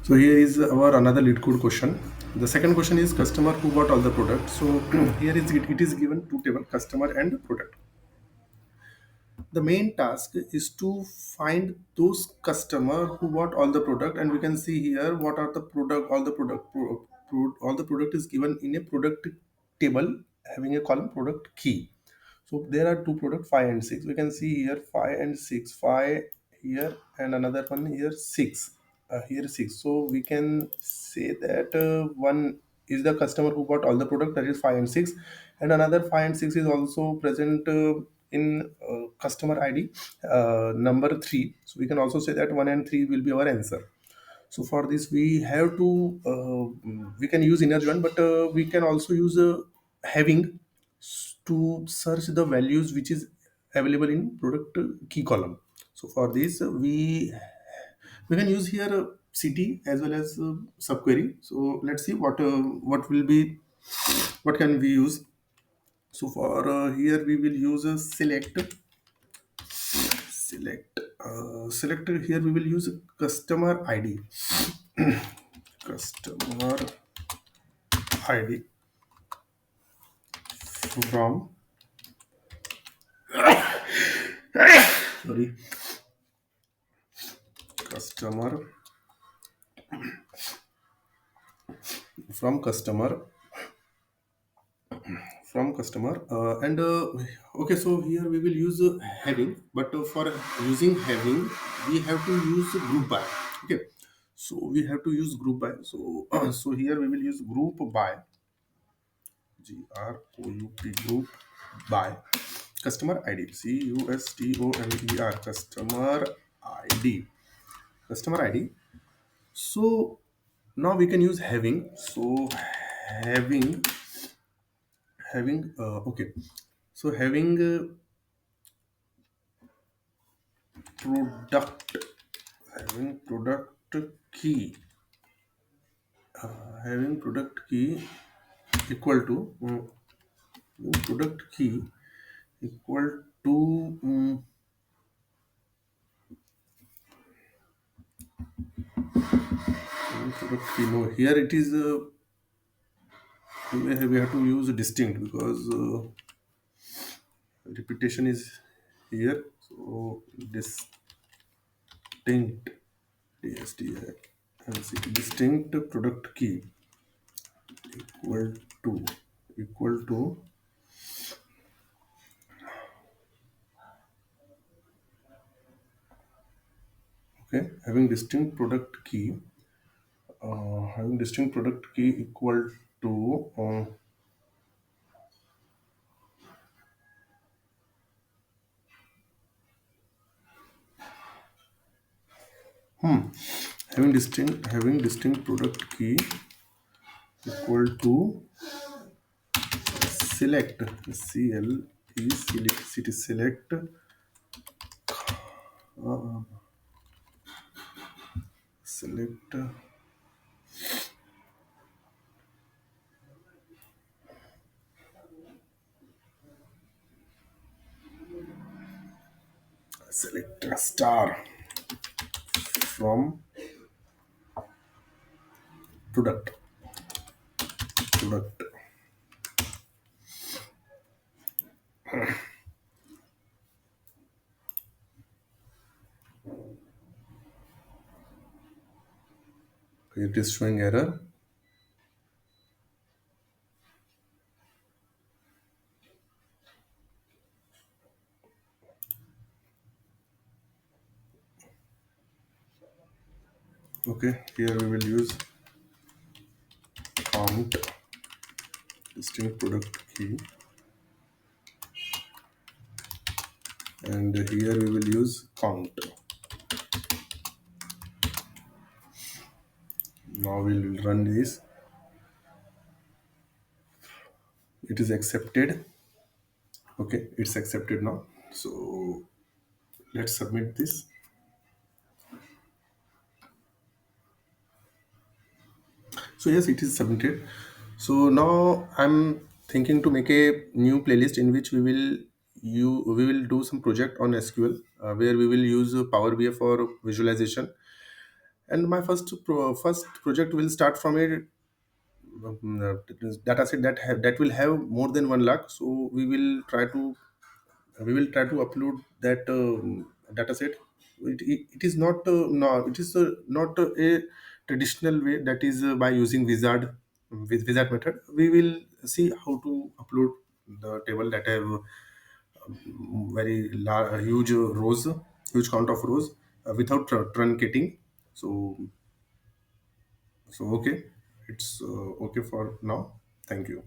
So here is our another lead code question. The second question is customer who bought all the product. So here is it is given two table, customer and product. The main task is to find those customer who bought all the product, and we can see here what are the product, all the product, all the product is given in a product table having a column product key. So there are two product 5 and 6. We can see here 5 and 6, 5 here and another one here 6. Here 6. So we can say that one is the customer who bought all the product, that is 5 and 6, and another 5 and 6 is also present in customer ID number 3. So we can also say that 1 and 3 will be our answer. So for this we have to we can use inner join, but we can also use having to search the values which is available in product key column. So for this we can use here city as well as subquery. So let's see what will be, what can we use. So for here we will use a select here we will use customer id, customer id from, sorry, customer, from customer, from customer, and okay, so here we will use having, but for using having we have to use group by. Okay, so we have to use group by. So so here we will use group by, group group by customer id, customer, customer id, customer id. So now we can use having. So having, okay, so having product, having product key, having product key equal to product key equal to product key. No, here it is we have to use distinct because repetition is here. So distinct, distinct product key equal to, equal to, okay, having distinct product key, having distinct product key equal to having distinct product key equal to select, cl e select, city select, select, select star from product, product. It is showing error. Okay, here we will use count, distinct product key, and here we will use count. Now we will run this. It is accepted. Okay, it's accepted now. So let's submit this. So yes, it is submitted. So now I'm thinking to make a new playlist in which we will do some project on SQL, where we will use Power BI for visualization, And my first project will start from a data set that will have more than 1 lakh. So we will try to upload that data set. It is not no, it is not a traditional way, that is by using wizard, with wizard method. We will see how to upload the table that have huge rows, huge count of rows, without truncating. So okay, it's okay for now. Thank you.